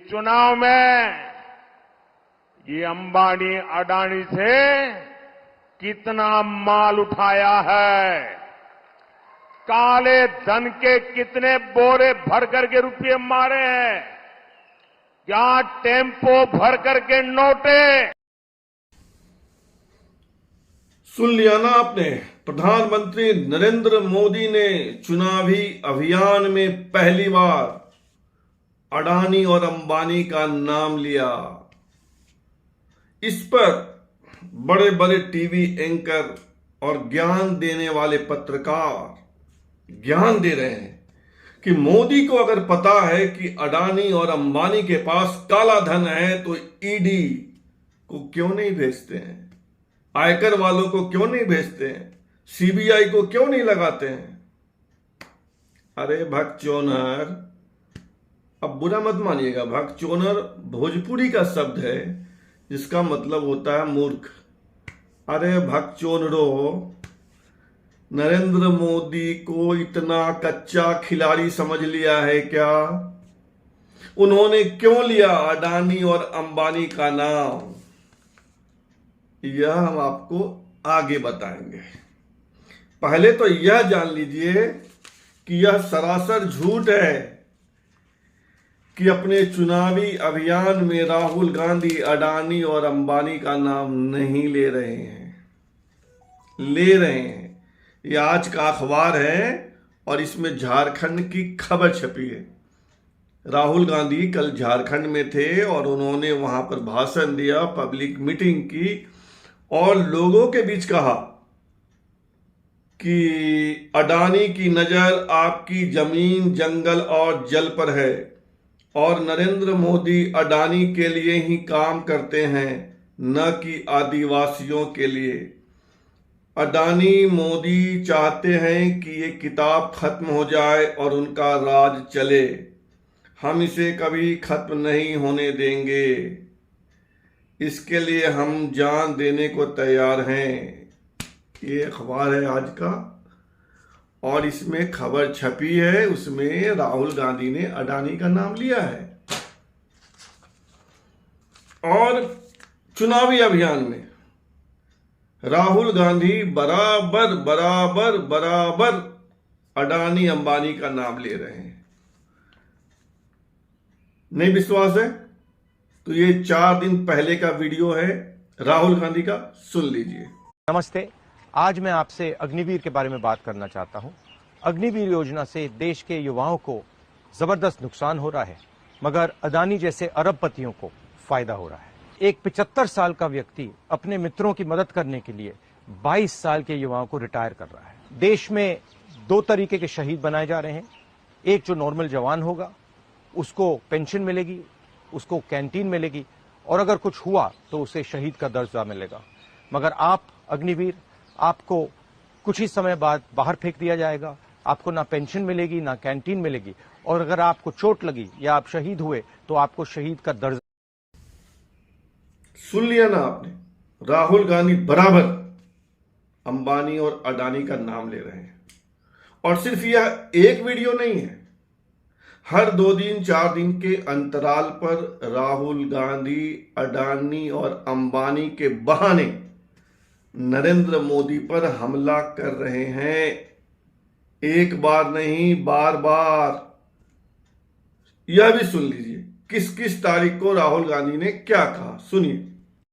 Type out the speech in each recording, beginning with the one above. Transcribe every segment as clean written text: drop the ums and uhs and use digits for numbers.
चुनाव में ये अंबानी अडानी से कितना माल उठाया है, काले धन के कितने बोरे भर करके रुपये मारे हैं, क्या टेम्पो भर करके नोटे। सुन लिया ना आपने, प्रधानमंत्री नरेंद्र मोदी ने चुनावी अभियान में पहली बार अडानी और अंबानी का नाम लिया। इस पर बड़े बड़े टीवी एंकर और ज्ञान देने वाले पत्रकार ज्ञान दे रहे हैं कि मोदी को अगर पता है कि अडानी और अंबानी के पास काला धन है तो ईडी को क्यों नहीं भेजते हैं, आयकर वालों को क्यों नहीं भेजते हैं, सीबीआई को क्यों नहीं लगाते हैं। अरे भगचोनर, अब बुरा मत मानिएगा, भगचोनर भोजपुरी का शब्द है जिसका मतलब होता है मूर्ख। अरे भगचोनरो, नरेंद्र मोदी को इतना कच्चा खिलाड़ी समझ लिया है क्या? उन्होंने क्यों लिया अडानी और अंबानी का नाम, यह हम आपको आगे बताएंगे। पहले तो यह जान लीजिए कि यह सरासर झूठ है कि अपने चुनावी अभियान में राहुल गांधी अडानी और अंबानी का नाम नहीं ले रहे हैं। ले रहे हैं। यह आज का अखबार है और इसमें झारखंड की खबर छपी है। राहुल गांधी कल झारखंड में थे और उन्होंने वहां पर भाषण दिया, पब्लिक मीटिंग की और लोगों के बीच कहा कि अडानी की नजर आपकी जमीन, जंगल और जल पर है और नरेंद्र मोदी अडानी के लिए ही काम करते हैं, न कि आदिवासियों के लिए। अडानी मोदी चाहते हैं कि ये किताब खत्म हो जाए और उनका राज चले। हम इसे कभी खत्म नहीं होने देंगे। इसके लिए हम जान देने को तैयार हैं। ये अखबार है आज का और इसमें खबर छपी है, उसमें राहुल गांधी ने अडानी का नाम लिया है। और चुनावी अभियान में राहुल गांधी बराबर बराबर बराबर अडानी अंबानी का नाम ले रहे हैं। नहीं विश्वास है तो ये 4 दिन पहले का वीडियो है राहुल गांधी का, सुन लीजिए। नमस्ते, आज मैं आपसे अग्निवीर के बारे में बात करना चाहता हूं। अग्निवीर योजना से देश के युवाओं को जबरदस्त नुकसान हो रहा है, मगर अडानी जैसे अरबपतियों को फायदा हो रहा है। एक 75 साल का व्यक्ति अपने मित्रों की मदद करने के लिए 22 साल के युवाओं को रिटायर कर रहा है। देश में 2 तरीके के शहीद बनाए जा रहे हैं। एक जो नॉर्मल जवान होगा उसको पेंशन मिलेगी, उसको कैंटीन मिलेगी और अगर कुछ हुआ तो उसे शहीद का दर्जा मिलेगा। मगर आप अग्निवीर, आपको कुछ ही समय बाद बाहर फेंक दिया जाएगा। आपको ना पेंशन मिलेगी ना कैंटीन मिलेगी और अगर आपको चोट लगी या आप शहीद हुए तो आपको शहीद का दर्जा। सुन लिया ना आपने, राहुल गांधी बराबर अंबानी और अडानी का नाम ले रहे हैं। और सिर्फ यह एक वीडियो नहीं है, हर 2 दिन 4 दिन के अंतराल पर राहुल गांधी अडानी और अंबानी के बहाने नरेंद्र मोदी पर हमला कर रहे हैं। एक बार नहीं, बार बार। यह भी सुन लीजिए किस किस तारीख को राहुल गांधी ने क्या कहा, सुनिए।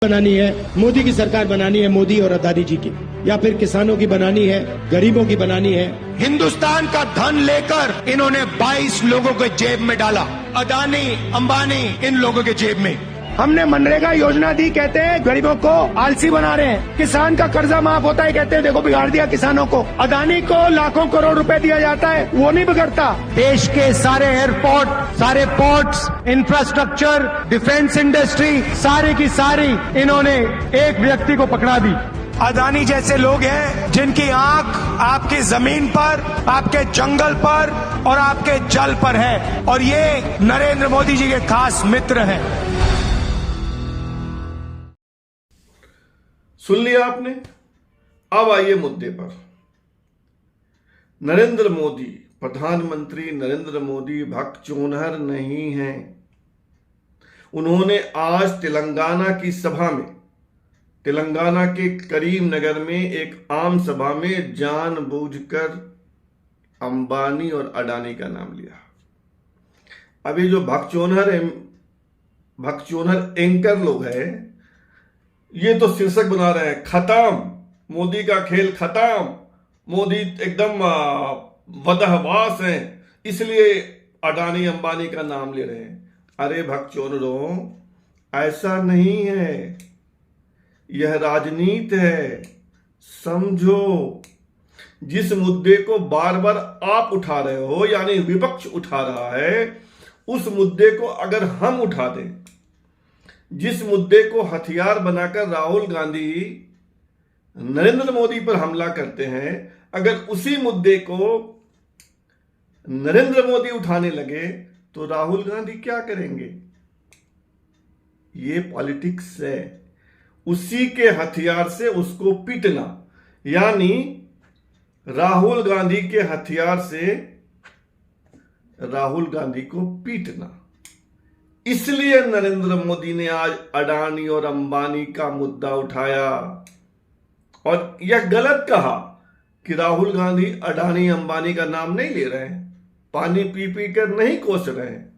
बनानी है, मोदी की सरकार बनानी है, मोदी और अदानी जी की, या फिर किसानों की बनानी है, गरीबों की बनानी है। हिंदुस्तान का धन लेकर इन्होंने 22 लोगों के जेब में डाला, अडानी अंबानी इन लोगों के जेब में। हमने मनरेगा योजना दी, कहते हैं गरीबों को आलसी बना रहे हैं। किसान का कर्जा माफ होता है, कहते हैं देखो बिगाड़ दिया किसानों को। अडानी को लाखों करोड़ रुपए दिया जाता है, वो नहीं बिगड़ता। देश के सारे एयरपोर्ट, सारे पोर्ट्स, इंफ्रास्ट्रक्चर, डिफेंस इंडस्ट्री, सारी की सारी इन्होंने एक व्यक्ति को पकड़ा दी। अडानी जैसे लोग हैं जिनकी आंख आपकी जमीन पर, आपके जंगल पर और आपके जल पर है, और ये नरेंद्र मोदी जी के खास मित्र हैं। सुन लिया आपने। अब आइए मुद्दे पर। नरेंद्र मोदी, प्रधानमंत्री नरेंद्र मोदी भगचोनहर नहीं हैं। उन्होंने आज तेलंगाना की सभा में, तेलंगाना के करीमनगर में एक आम सभा में जानबूझकर अंबानी और अडानी का नाम लिया। अभी जो भगचोनहर एंकर लोग हैं, ये तो शीर्षक बना रहे हैं, खत्म मोदी का खेल, खत्म मोदी एकदम वदहवास है, इसलिए अडानी अंबानी का नाम ले रहे हैं। अरे भगचोनरों, ऐसा नहीं है, यह राजनीति है, समझो। जिस मुद्दे को बार बार आप उठा रहे हो, यानी विपक्ष उठा रहा है, उस मुद्दे को अगर हम उठा दें, जिस मुद्दे को हथियार बनाकर राहुल गांधी नरेंद्र मोदी पर हमला करते हैं, अगर उसी मुद्दे को नरेंद्र मोदी उठाने लगे तो राहुल गांधी क्या करेंगे? ये पॉलिटिक्स है। उसी के हथियार से उसको पीटना, यानी राहुल गांधी के हथियार से राहुल गांधी को पीटना। इसलिए नरेंद्र मोदी ने आज अडानी और अंबानी का मुद्दा उठाया और यह गलत कहा कि राहुल गांधी अडानी अंबानी का नाम नहीं ले रहे हैं, पानी पी पी कर नहीं कोस रहे हैं,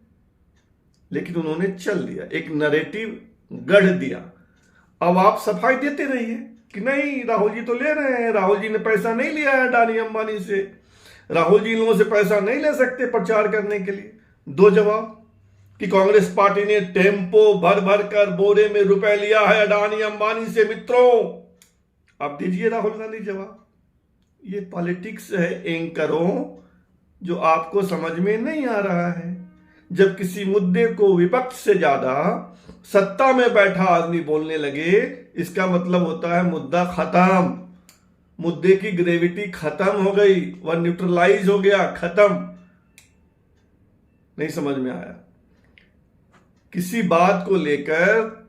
लेकिन उन्होंने चल दिया, एक नैरेटिव गढ़ दिया। अब आप सफाई देते रहिए कि नहीं, राहुल जी तो ले रहे हैं, राहुल जी ने पैसा नहीं लिया है अडानी अंबानी से, राहुल जी लोगों से पैसा नहीं ले सकते प्रचार करने के लिए। दो जवाब कि कांग्रेस पार्टी ने टेम्पो भर भर कर बोरे में रुपए लिया है अडानी अंबानी से। मित्रों, अब दीजिए राहुल गांधी जवाब। ये पॉलिटिक्स है एंकरों, जो आपको समझ में नहीं आ रहा है। जब किसी मुद्दे को विपक्ष से ज्यादा सत्ता में बैठा आदमी बोलने लगे, इसका मतलब होता है मुद्दा खत्म, मुद्दे की ग्रेविटी खत्म हो गई, वह न्यूट्रलाइज हो गया, खत्म। नहीं समझ में आया? किसी बात को लेकर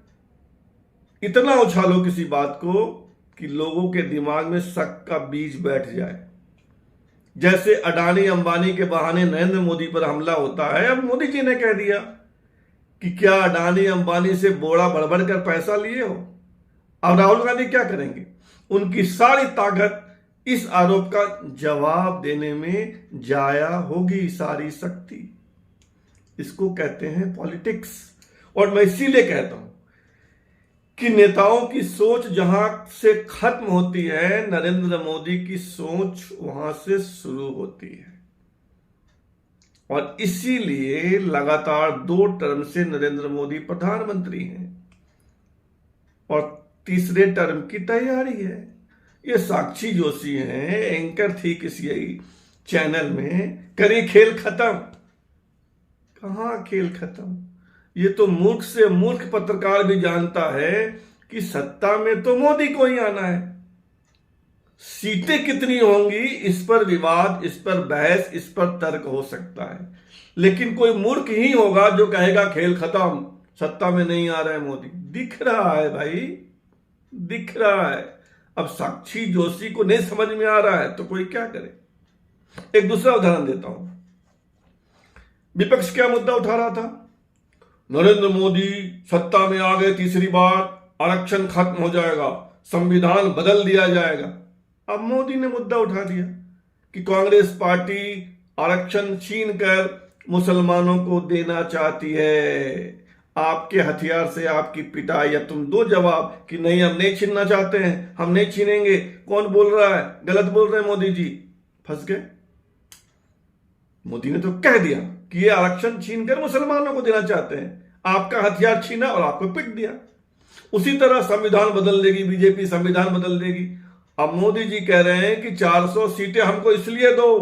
इतना उछालो किसी बात को कि लोगों के दिमाग में शक का बीज बैठ जाए। जैसे अडानी अंबानी के बहाने नरेंद्र मोदी पर हमला होता है। अब मोदी जी ने कह दिया कि क्या अडानी अंबानी से बोरा भर कर पैसा लिए हो। अब राहुल गांधी क्या करेंगे? उनकी सारी ताकत इस आरोप का जवाब देने में जाया होगी, सारी शक्ति। इसको कहते हैं पॉलिटिक्स। और मैं इसीलिए कहता हूं कि नेताओं की सोच जहां से खत्म होती है, नरेंद्र मोदी की सोच वहां से शुरू होती है। और इसीलिए लगातार 2 टर्म से नरेंद्र मोदी प्रधानमंत्री हैं और तीसरे टर्म की तैयारी है। ये साक्षी जोशी हैं, एंकर थी किसी चैनल में, करी खेल खत्म। कहां खेल खत्म? ये तो मूर्ख से मूर्ख पत्रकार भी जानता है कि सत्ता में तो मोदी को ही आना है। सीटें कितनी होंगी इस पर विवाद, इस पर बहस, इस पर तर्क हो सकता है, लेकिन कोई मूर्ख ही होगा जो कहेगा खेल खत्म, सत्ता में नहीं आ रहा है मोदी। दिख रहा है भाई, दिख रहा है। अब साक्षी जोशी को नहीं समझ में आ रहा है तो कोई क्या करे? एक दूसरा उदाहरण देता हूं। विपक्ष क्या मुद्दा उठा रहा था? नरेंद्र मोदी सत्ता में आ गए तीसरी बार, आरक्षण खत्म हो जाएगा, संविधान बदल दिया जाएगा। अब मोदी ने मुद्दा उठा दिया कि कांग्रेस पार्टी आरक्षण छीनकर मुसलमानों को देना चाहती है, आपके हथियार से आपकी पिटाई। या तुम दो जवाब कि नहीं, हम नहीं छीनना चाहते हैं, हम नहीं छीनेंगे। कौन बोल रहा है? गलत बोल रहे हैं मोदी जी। फंस गए। मोदी ने तो कह दिया कि ये आरक्षण छीनकर मुसलमानों को देना चाहते हैं, आपका हथियार छीना और आपको पिट दिया। उसी तरह संविधान बदल देगी बीजेपी, संविधान बदल देगी। अब मोदी जी कह रहे हैं कि 400 सीटें हमको इसलिए दो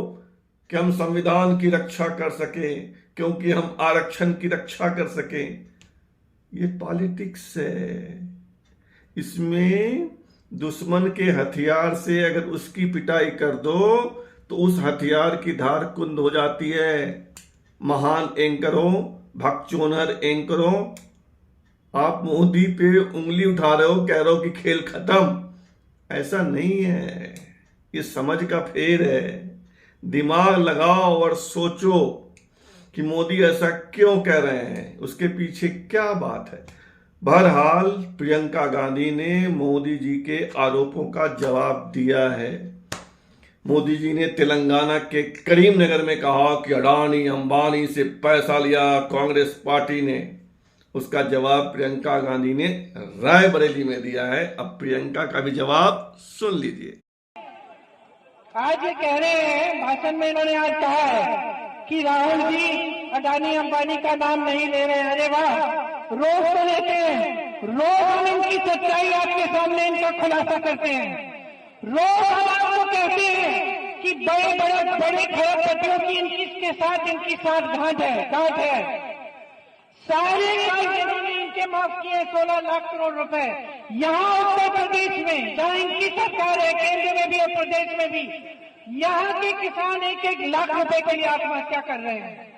कि हम संविधान की रक्षा कर सकें, क्योंकि हम आरक्षण की रक्षा कर सकें। ये पॉलिटिक्स है। इसमें दुश्मन के हथियार से अगर उसकी पिटाई कर दो तो उस हथियार की धार कुंद हो जाती है। महान एंकरों, भगचोनहर एंकरों, आप मोदी पे उंगली उठा रहे हो, कह रहे हो कि खेल खत्म। ऐसा नहीं है, ये समझ का फेर है। दिमाग लगाओ और सोचो। कि मोदी ऐसा क्यों कह रहे हैं, उसके पीछे क्या बात है। बहरहाल प्रियंका गांधी ने मोदी जी के आरोपों का जवाब दिया है। मोदी जी ने तेलंगाना के करीमनगर में कहा कि अडानी अंबानी से पैसा लिया कांग्रेस पार्टी ने। उसका जवाब प्रियंका गांधी ने रायबरेली में दिया है। अब प्रियंका का भी जवाब सुन लीजिए। आज ये कह रहे हैं, भाषण में इन्होंने आज कहा है कि राहुल जी अडानी अंबानी का नाम नहीं ले रहे हैं। अरे वाह, रोज तो लेते हैं, रोज हम इनकी सच्चाई आपके सामने इनका खुलासा करते हैं। रोज हम आपको कहते हैं कि बड़े खरबपतियों की इनके साथ गांठ है। सारे इन्होंने इनके माफ किए 16 लाख करोड़ रुपए। यहाँ उत्तर प्रदेश में जहाँ इनकी सरकार है, केंद्र में भी और प्रदेश में भी, यहाँ के किसान 1-1 लाख रुपए के लिए आत्महत्या कर रहे हैं।